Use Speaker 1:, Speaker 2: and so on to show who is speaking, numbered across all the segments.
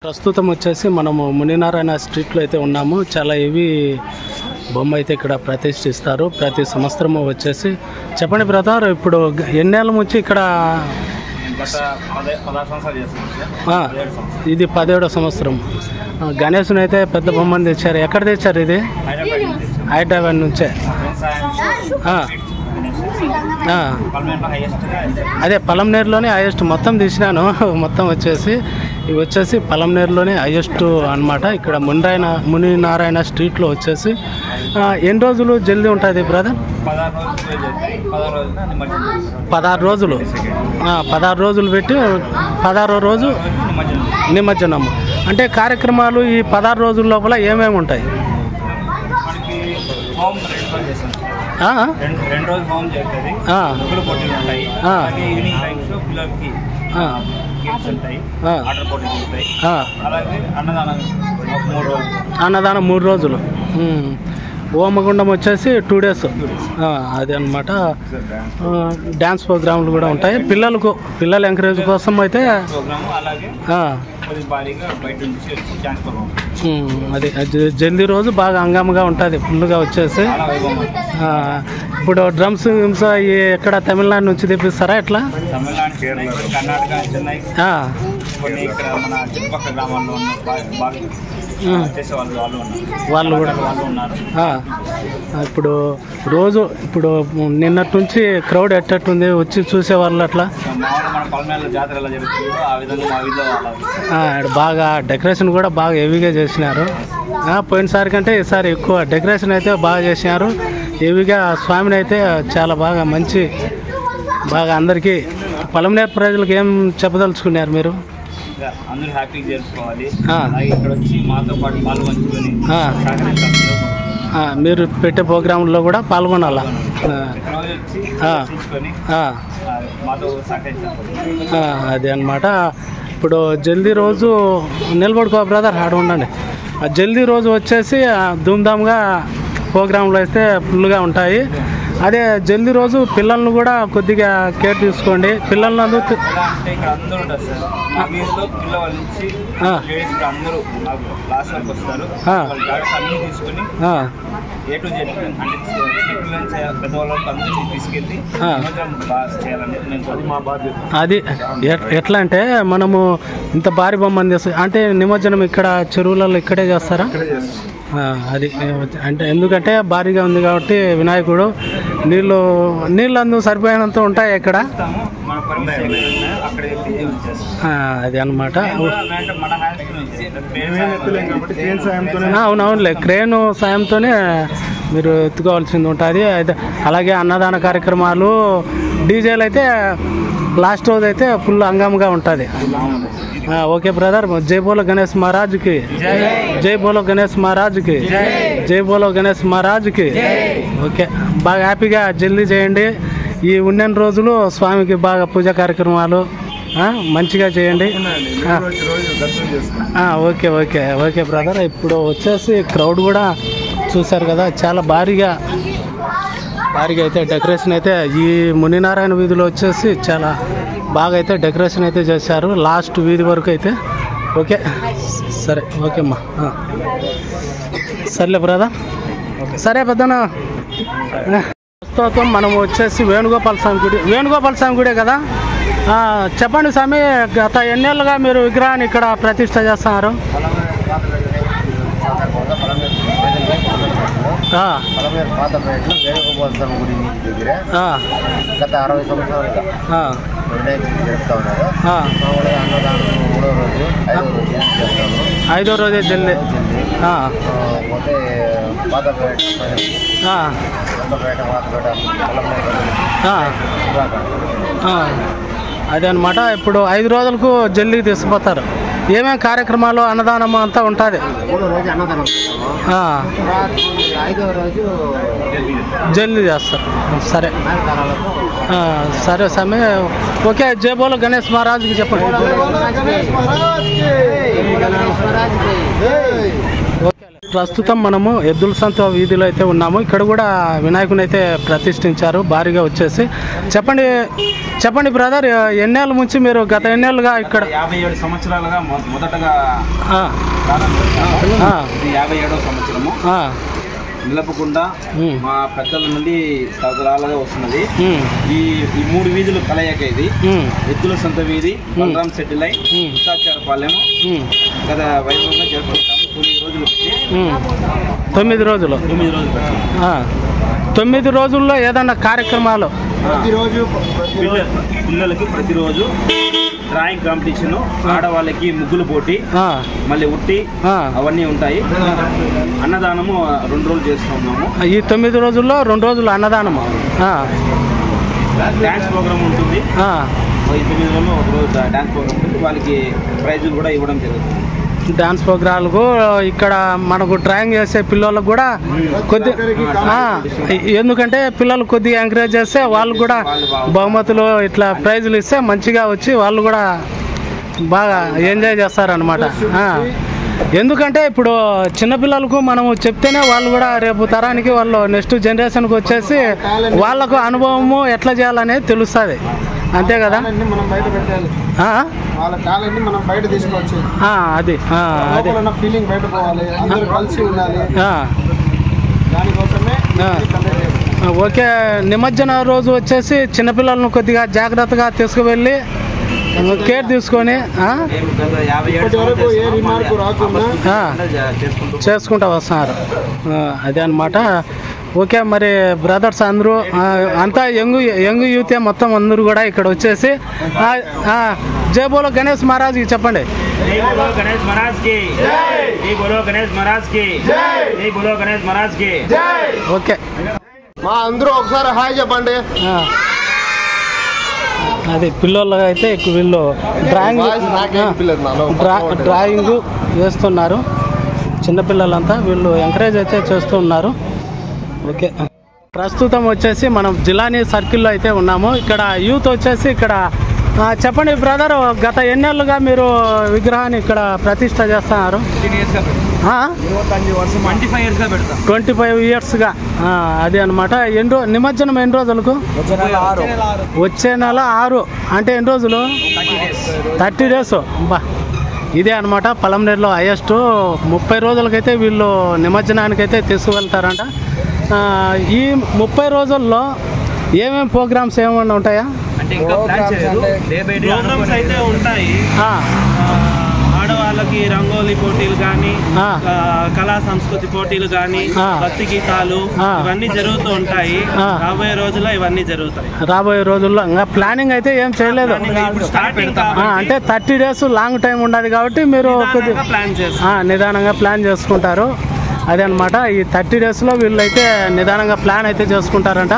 Speaker 1: ప్రస్తుతం వచ్చేసి మనము మునినారాయణ స్ట్రీట్లో అయితే ఉన్నాము. చాలా హెవీ బొమ్మ అయితే ఇక్కడ ప్రతిష్ఠిస్తారు ప్రతి సంవత్సరము వచ్చేసి. చెప్పండి బ్రదర్, ఇప్పుడు ఎన్నేళ్ళ నుంచి ఇక్కడ? ఇది 17వ సంవత్సరం. గణేశుని అయితే పెద్ద బొమ్మని తెచ్చారు. ఎక్కడ తెచ్చారు ఇది? హైదరాబాద్ నుంచే. అదే పలంనేరులోనే హైయెస్ట్. మొత్తం తీసినాను మొత్తం వచ్చేసి. ఇవి వచ్చేసి పలంనేరులోనే హైయెస్ట్ అనమాట. ఇక్కడ మునినారాయణ స్ట్రీట్లో వచ్చేసి ఎన్ని రోజులు జల్దీ ఉంటుంది బ్రదర్? 16 రోజులు. 16 రోజులు పెట్టి 16వ రోజు నిమజ్జనం. అంటే కార్యక్రమాలు ఈ 16 రోజుల లోపల ఏమేమి ఉంటాయి? అన్నదానం 3 రోజులు. హోమగుండం వచ్చేసి 2 days. అది అన్నమాట. డ్యాన్స్ ప్రోగ్రాంలు కూడా ఉంటాయి పిల్లల ఎంకరేజ్ కోసం అయితే. అది జల్దీ రోజు బాగా హంగామగా ఉంటుంది ఫుల్గా వచ్చేసి. ఇప్పుడు డ్రమ్స్ ఎక్కడ తమిళనాడు నుంచి తెప్పిస్తారా ఎట్లా? వాళ్ళు కూడా ఇప్పుడు రోజు నిన్నటి నుంచి క్రౌడ్ ఎట్టట్టుంది వచ్చి చూసేవాళ్ళు అట్లా? బాగా డెకరేషన్ కూడా బాగా హెవీగా చేసినారు. పోయినసారి కంటే ఈసారి ఎక్కువ డెకరేషన్ అయితే బాగా చేసినారు. హెవీగా స్వామిని అయితే చాలా బాగా బాగా అందరికీ పలంనేరు ప్రజలకు ఏం చెప్పదలుచుకున్నారు మీరు?
Speaker 2: అందరూ హ్యాపీగా చేసుకోవాలి. ఇక్కడ వచ్చి మాతో పాటు పాల్గొంచుకొని
Speaker 1: మీరు పెట్టే ప్రోగ్రాంలో కూడా పాల్గొనాలా? అది అన్నమాట. ఇప్పుడు జల్దీ రోజు నిలబడుకో బ్రదర్, ఆడ ఉండండి. జల్దీ రోజు వచ్చేసి ధూమ్ధామ్గా ప్రోగ్రాంలు అయితే ఫుల్గా ఉంటాయి. అదే జల్దీ రోజు పిల్లలను కూడా కొద్దిగా కేర్ తీసుకోండి. పిల్లలను అది ఎట్లా అంటే మనము ఇంత భారీ బొమ్మని చేస్తాం అంటే నిమజ్జనం ఇక్కడ చెరువులలో ఇక్కడే చేస్తారా? అది అంటే ఎందుకంటే భారీగా ఉంది కాబట్టి వినాయకుడు నీళ్ళు సరిపోయినంత ఉంటాయి ఇక్కడ. అది అన్నమాట. అవునవునులే, క్రేన్ సాయంతోనే మీరు ఎత్తుకోవాల్సింది ఉంటుంది. అయితే అలాగే అన్నదాన కార్యక్రమాలు డీజేలు అయితే లాస్ట్ రోజు అయితే ఫుల్ హంగామగా ఉంటుంది. ఓకే బ్రదర్, జై బోలో గణేష్ మహారాజ్కి, జై బోలో గణేష్ మహారాజ్కి, జై బోలో గణేష్ మహారాజ్కి. ఓకే, బాగా హ్యాపీగా జల్దీ చేయండి. ఈ ఉన్న రోజులు స్వామికి బాగా పూజా కార్యక్రమాలు మంచిగా చేయండి. Okay okay okay brother. ఇప్పుడు వచ్చేసి క్రౌడ్ కూడా చూశారు కదా, చాలా భారీగా అయితే డెకరేషన్ అయితే ఈ మునినారాయణ వీధిలో వచ్చేసి చాలా బాగా అయితే డెకరేషన్ అయితే చేశారు లాస్ట్ వీధి వరకు అయితే. ఓకే సరే, ఓకే అమ్మా. సర్లే బ్రదర్, సరే పెద్దనా. ప్రస్తుతం మనం వచ్చేసి వేణుగోపాల స్వామి గుడే కదా. చెప్పండి స్వామి, గత ఎన్నేళ్ళుగా మీరు విగ్రహాన్ని ఇక్కడ ప్రతిష్ట చేస్తున్నారు?
Speaker 3: వేణుగోపాల స్వామి గుడి దగ్గర గత 60 సంవత్సరాలుగా జరుపుతా ఉన్నారు. మామూలుగా అన్నదానం 3వ రోజు
Speaker 1: 5వ రోజే జల్దీ.
Speaker 3: పోతే పాతపేట
Speaker 1: అదే అనమాట. ఇప్పుడు 5 రోజులకు జల్దీ తీసుకుపోతారు. ఏమేమి కార్యక్రమాలు అన్నదానం అంతా ఉంటుంది?
Speaker 3: 3వ రోజు అన్నదానం, 5వ రోజు
Speaker 1: జల్దీ చేస్తారు. సరే సరే సమయ. ఓకే, జై బోలో గణేష్ మహారాజ్కి చెప్పండి. ఓకే. ప్రస్తుతం మనము ఎద్దుల సంత వీధిలో అయితే ఉన్నాము. ఇక్కడ కూడా వినాయకుని అయితే ప్రతిష్ఠించారు భారీగా వచ్చేసి. చెప్పండి బ్రదర్, ఎన్నేళ్ళ నుంచి మీరు గత ఎన్నేళ్ళుగా ఇక్కడ?
Speaker 2: 57 సంవత్సరాలుగా మొదటగా 57వ సంవత్సరము నిలపకుండా మా పెద్దల నుండి తరతరాలుగా వస్తున్నది. ఈ 3 వీధులు కలయిక ఇది. ఎద్దుల సంత వీధి, బలరాం శెట్టి లైన్, ఉత్తాచారపాలెం గత వైభవంగా జరుపుకుంటాము.
Speaker 1: 9 రోజులు 9 రోజుల్లో ఏదన్నా కార్యక్రమాలు?
Speaker 3: ప్రతిరోజు
Speaker 2: పిల్లలకి ప్రతిరోజు డ్రాయింగ్ కాంపిటీషన్, ఆడవాళ్ళకి ముగ్గులు పోటీ, మళ్ళీ ఉట్టి అవన్నీ ఉంటాయి. అన్నదానము 2 రోజులు చేస్తున్నాము.
Speaker 1: ఈ 9 రోజుల్లో 2 రోజులు అన్నదానము.
Speaker 2: డాన్స్ ప్రోగ్రామ్ ఉంటుంది. ఈ 9 రోజుల్లో 1 రోజు డాన్స్ ప్రోగ్రామ్ ఉంటుంది. వాళ్ళకి ప్రైజులు కూడా ఇవ్వడం జరుగుతుంది.
Speaker 1: డాన్స్ ప్రోగ్రాంలకు ఇక్కడ మనకు డ్రాయింగ్ చేసే పిల్లలకు కూడా కొద్ది, ఎందుకంటే పిల్లలు కొద్దిగా ఎంకరేజ్ చేస్తే వాళ్ళు కూడా బహుమతులు ఇట్లా ప్రైజులు ఇస్తే మంచిగా వచ్చి వాళ్ళు కూడా బాగా ఎంజాయ్ చేస్తారనమాట. ఎందుకంటే ఇప్పుడు చిన్నపిల్లలకు మనము చెప్తేనే వాళ్ళు కూడా రేపు తరానికి వాళ్ళు నెక్స్ట్ జనరేషన్కి వచ్చేసి వాళ్ళకు అనుభవము ఎట్లా చేయాలనేది తెలుస్తుంది. అంతే కదా?
Speaker 3: మనం బయట పెట్టాలి, వాళ్ళ టాలెంట్ మనం బయట తీసుకోవచ్చు.
Speaker 1: అది
Speaker 3: ఫీలింగ్ బయట పోవాలి, అందరూ కలిసి ఉండాలి. దానికోసమే
Speaker 1: ఓకే. నిమజ్జన రోజు వచ్చేసి చిన్నపిల్లలను కొద్దిగా జాగ్రత్తగా తీసుకువెళ్ళి కేర్ తీసుకొని చేసుకుంటూ వస్తున్నారు. అదే అన్నమాట. ఓకే, మరి బ్రదర్స్ అందరూ అంతా యంగ్ యూతే మొత్తం అందరూ కూడా ఇక్కడ వచ్చేసి జై బోలో గణేష్ మహారాజ్కి చెప్పండి. ఓకే,
Speaker 3: మా అందరూ ఒకసారి హాయ్ చెప్పండి.
Speaker 1: అది పిల్లలు అయితే వీళ్ళు డ్రాయింగ్ వేస్తున్నారు. చిన్నపిల్లలంతా వీళ్ళు ఎంకరేజ్ అయితే చేస్తున్నారు. ఓకే, ప్రస్తుతం వచ్చేసి మనం జిలానీ సర్కిల్లో అయితే ఉన్నాము. ఇక్కడ యూత్ వచ్చేసి ఇక్కడ చెప్పండి బ్రదర్, గత ఎన్నేళ్ళుగా మీరు విగ్రహాన్ని ఇక్కడ ప్రతిష్ట చేస్తున్నారు? 25 ఇయర్స్గా. అది అనమాట. నిమజ్జనం ఎన్ని రోజులకు? వచ్చే నెల 6. అంటే ఎన్ని రోజులు? 30 days. బా, ఇదే అనమాట పలంనేరులో హైయెస్ట్. 30 రోజులకైతే వీళ్ళు నిమజ్జనానికైతే తీసుకువెళ్తారంట. ఈ 30 రోజుల్లో ఏమేమి ప్రోగ్రామ్స్ ఏమన్నా ఉంటాయా?
Speaker 2: ప్రోగ్రామ్స్ అయితే ఉంటాయి. ఆడవాళ్ళకి రంగోలీ పోటీలు కానీ, కళా సంస్కృతి పోటీలు కానీ, భక్తి గీతాలు ఇవన్నీ జరుగుతూ ఉంటాయి. రాబోయే రోజుల్లో ఇవన్నీ జరుగుతాయి.
Speaker 1: రాబోయే రోజుల్లో ఇంకా ప్లానింగ్ అయితే ఏం చేయలేదు. అంటే 30 days లాంగ్ టైం ఉండదు కాబట్టి మీరు నిదానంగా ప్లాన్ చేసుకుంటారు. అదే అనమాట. ఈ 30 daysలో వీళ్ళు అయితే నిదానంగా ప్లాన్ అయితే చేసుకుంటారంట.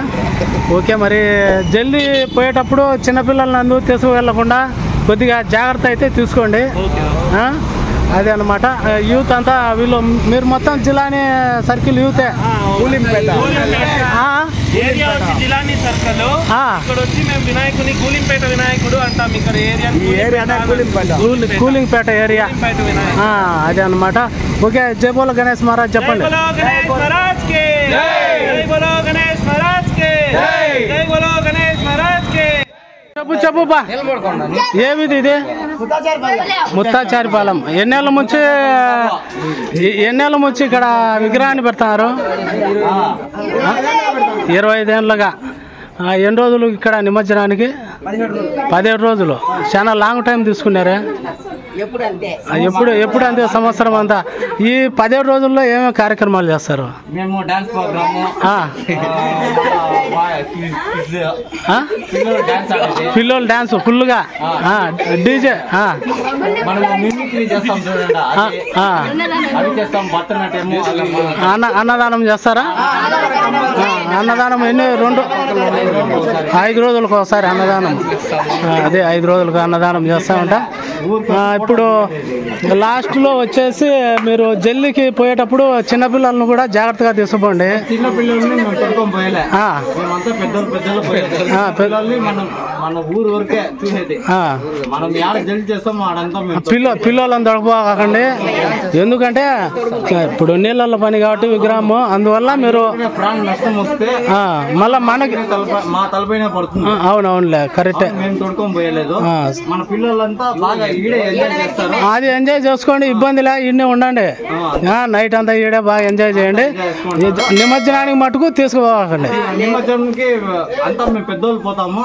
Speaker 1: ఓకే, మరి జల్దీ పోయేటప్పుడు చిన్నపిల్లలను అందరూ తీసుకువెళ్ళకుండా కొద్దిగా జాగ్రత్త అయితే తీసుకోండి. అదే అనమాట. యూత్ అంతా వీళ్ళు మీరు మొత్తం జిలానీ సర్కిల్ యూతే.
Speaker 2: జిలానీ సర్కిల్ ఇక్కడ వచ్చి మేము వినాయకుని కూలింపేట వినాయకుడు అంటాం. ఇక్కడ
Speaker 1: కూలింగ్పేట ఏరియా. అదే అనమాట. ఓకే, జై బోలో గణేష్ మహారాజ్ చెప్పండి. చెప్పు బా, ఏమిది ఇది? ముత్తాచారిపాలెం. ఎన్నేళ్ళ నుంచి ఇక్కడ విగ్రహాన్ని పెడతారు? 25 ఏళ్ళుగా. ఎన్ని రోజులు ఇక్కడ నిమజ్జనానికి? 17 రోజులు. చాలా లాంగ్ టైం తీసుకున్నారే. ఎప్పుడు అంతే సంవత్సరం అంతా. ఈ 17 రోజుల్లో ఏమేమి కార్యక్రమాలు చేస్తారు?
Speaker 2: మేము డాన్స్ ప్రోగ్రాము,
Speaker 1: పిల్లలు డాన్స్ ఫుల్గా, డీజే, అన్నదానం చేస్తారా? అన్నదానం ఎన్ని? 5 రోజులకు ఒకసారి అన్నదానం. అదే 5 రోజులకు అన్నదానం చేస్తామంట. ఇప్పుడు లాస్ట్లో వచ్చేసి మీరు జల్లికి పోయేటప్పుడు చిన్నపిల్లలను కూడా జాగ్రత్తగా తీసుకోండి.
Speaker 2: మన ఊరు వరకే చూసేది. మనం యాడ జల్లి చేస్తాం ఆడంతా
Speaker 1: పిల్లలను దొరకకండి, ఎందుకంటే ఇప్పుడు నీళ్ళ పని కాబట్టి విగ్రహము, అందువల్ల మీరు
Speaker 2: ప్రాణ నష్టం వస్తే
Speaker 1: మళ్ళీ మనకి
Speaker 2: మా తలపైన పడుతుంది.
Speaker 1: అవునవునులే, కరెక్టే.
Speaker 2: మేము తొడుకొని పోయలేదు, మన పిల్లలంతా బాగా ఈడే ఎంజాయ్ చేస్తారు.
Speaker 1: అది ఎంజాయ్ చేసుకోండి, ఇబ్బంది లే, ఈడనే ఉండండి. నైట్ అంతా ఈడే బాగా ఎంజాయ్ చేయండి. నిమజ్జనానికి మటుకు తీసుకుపోకండి.
Speaker 2: నిమజ్జనానికి అంతా మేము పెద్దోళ్ళు పోతాము,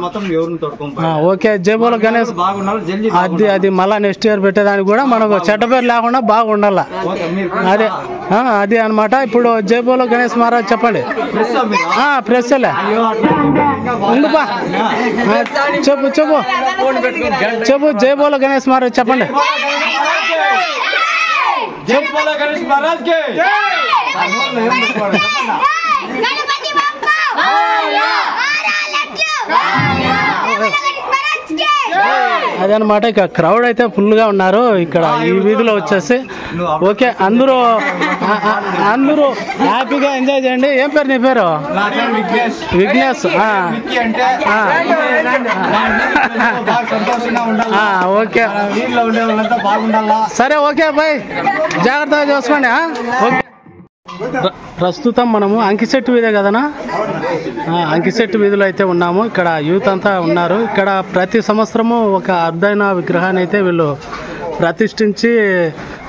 Speaker 2: మొత్తం ఎవరిని తొడుకొని.
Speaker 1: ఓకే, జేబులో గణేష్
Speaker 2: బాగుండాలి జల్దీ.
Speaker 1: అది మళ్ళా నెక్స్ట్ ఇయర్ పెట్టేదానికి కూడా మనకు చెడ్డ పేరు లేకుండా బాగుండాల. అది అనమాట. ఇప్పుడు జేబులో గణేష్ మహారాజ్ చెప్పండి. ప్రెస్లే ఉండుపా, చెప్పు జేబులో గణేష్ మహారాజ్ చెప్పండి. అదనమాట. ఇక క్రౌడ్ అయితే ఫుల్ గా ఉన్నారు ఇక్కడ ఈ వీధిలో వచ్చేసి. ఓకే, అందరూ హ్యాపీగా ఎంజాయ్ చేయండి. ఏం పేరు నీ పేరు? విఘ్నేష్. ఓకే సరే, ఓకే బాయ్, జాగ్రత్తగా చూసుకోండి. ఓకే, ప్రస్తుతం మనము అంకిశెట్టి వీధే కదనా, అంకిశెట్టి వీధిలో అయితే ఉన్నాము. ఇక్కడ యూత్ అంతా ఉన్నారు. ఇక్కడ ప్రతి సంవత్సరము ఒక అరుదైన విగ్రహాన్ని అయితే వీళ్ళు ప్రతిష్ఠించి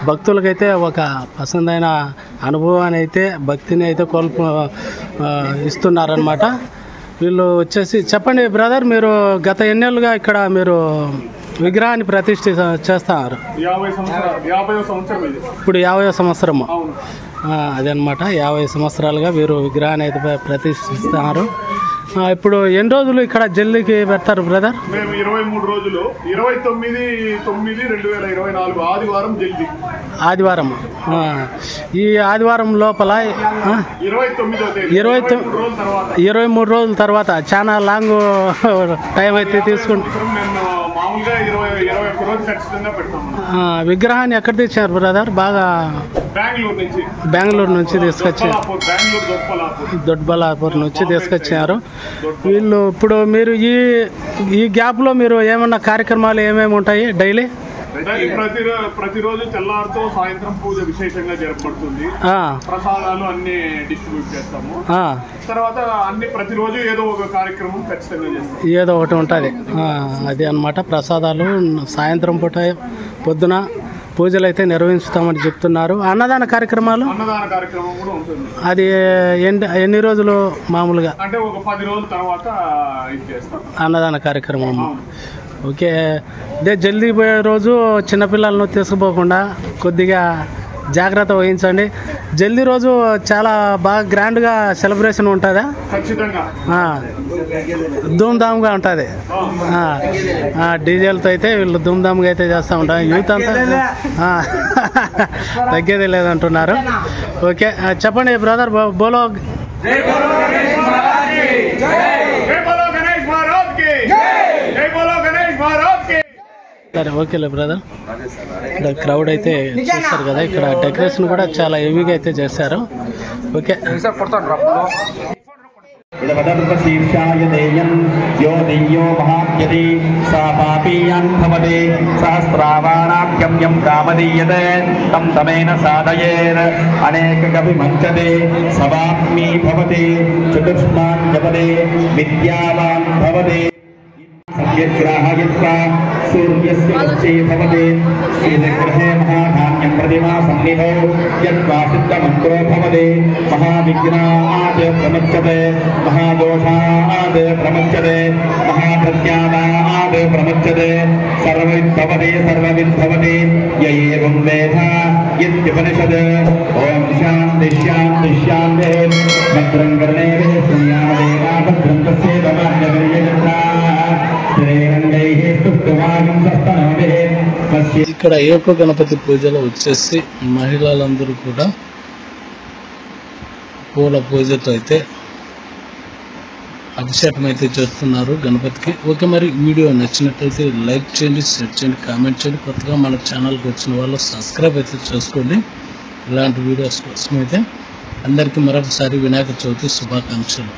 Speaker 1: భక్తులకైతే ఒక పసందైన అనుభవాన్ని అయితే, భక్తిని అయితే ఇస్తున్నారనమాట. వీళ్ళు వచ్చేసి చెప్పండి బ్రదర్, మీరు గత ఎన్నేళ్ళుగా ఇక్కడ మీరు విగ్రహాన్ని ప్రతిష్ఠ చేస్తున్నారు? ఇప్పుడు 50వ సంవత్సరము. అదనమాట, 50 సంవత్సరాలుగా వీరు విగ్రహాన్ని అయితే ప్రతిష్ఠిస్తున్నారు. ఇప్పుడు ఎన్ని రోజులు ఇక్కడ జల్లికి పెడతారు బ్రదర్?
Speaker 4: మేము 23 రోజులు, 29/9/2024 ఆదివారం జల్లి.
Speaker 1: ఆదివారం. ఈ ఆదివారం లోపల 23 రోజుల తర్వాత చాలా లాంగ్ టైం అయితే తీసుకుంటాం. విగ్రహాన్ని ఎక్కడ తెచ్చారు బ్రదర్? బాగా బెంగళూరు నుంచి తీసుకొచ్చారు, దొడ్బలాపూర్ నుంచి తీసుకొచ్చారు వీళ్ళు. ఇప్పుడు మీరు ఈ గ్యాప్ లో మీరు ఏమన్నా కార్యక్రమాలు ఏమేమి ఉంటాయి డైలీ?
Speaker 4: ప్రతిరోజు తెల్లారితో సాయంత్రం పూజ విశేషంగా జరపబడుతుంది. ప్రసాదాలు అన్ని డిస్ట్రిబ్యూట్ చేస్తాము. తర్వాత అన్ని ప్రతిరోజు ఏదో ఒక కార్యక్రమం ఖచ్చితంగా చేస్తాం,
Speaker 1: ఏదో ఒకటి ఉంటుంది. అది అన్నమాట. ప్రసాదాలు సాయంత్రం పూట, పొద్దున పూజలు అయితే నిర్వహిస్తామని చెప్తున్నారు. అన్నదాన కార్యక్రమాలు
Speaker 4: కూడా ఉంటుంది.
Speaker 1: అది ఎన్ని రోజులు మామూలుగా?
Speaker 4: అంటే ఒక 10 రోజుల తర్వాత ఇది చేస్తాం
Speaker 1: అన్నదాన కార్యక్రమం. ఓకే, ఇదే జల్దీ పోయే రోజు చిన్నపిల్లలను తీసుకుపోకుండా కొద్దిగా జాగ్రత్త వహించండి. జల్దీ రోజు చాలా బాగా గ్రాండ్గా సెలబ్రేషన్ ఉంటుందా? ధూమ్ధామ్గా ఉంటుంది. డీజేలతో అయితే వీళ్ళు ధూమ్ధామ్గా అయితే చేస్తూ ఉంటారు. యూత్ అంతా తగ్గేది లేదంటున్నారు. ఓకే, చెప్పండి బ్రదర్, బోలో సరే. ఓకేలే బ్రదర్, క్రౌడ్ అయితే చూస్తారు కదా, ఇక్కడ డెకరేషన్ కూడా చాలా హెవీగా అయితే చేశారు. ఓకే,
Speaker 5: శీర్షాయ దేయం యో దెయ్యో మహాత్యది సా పాపీయాన్ భవతి సహస్రావాణాఖ్యం యం కామదీయతే తం తమేన సాధయేర్ అనేక కవి మంచతే సవాత్మీ భవతి చతుష్మాన్ జపతే విద్యావాన్ భవతి సత్యగ్రాహయత్వా సూర్యస్య వశ్చే భవతి శ్రీగ్రహే మహాధాన్యం ప్రతిమా సన్నిధౌ యత్వా సిద్ధమంత్రో భవతి మహావిఘ్నాద్ ప్రముచ్యతే మహాదోషాద్ ప్రముచ్యతే మహాప్రజ్ఞానాద్ ప్రముచ్యతే సర్వవిద్భవతి సర్వవిద్భవతి య ఏవం వేద ఇత్యుపనిషద్. ఓం శాంతి శాంతి శాంతి. భద్రం కర్ణేభిః శృణ్యాదేవ భద్రం పశ్యేదమాన్యవర్యజత్రా.
Speaker 1: ఇక్కడ ఏక గణపతి పూజలో వచ్చేసి మహిళలందరూ కూడా పూల పూజతో అయితే అభిషేకం అయితే చేస్తున్నారు గణపతికి. ఓకే, మరి వీడియో నచ్చినట్లయితే లైక్ చేయండి, షేర్ చేయండి, కామెంట్ చేయండి. కొత్తగా మన ఛానల్కి వచ్చిన వాళ్ళు సబ్స్క్రైబ్ అయితే చేసుకోండి. ఇలాంటి వీడియోస్ కోసం అయితే అందరికీ మరొకసారి వినాయక చవితి శుభాకాంక్షలు.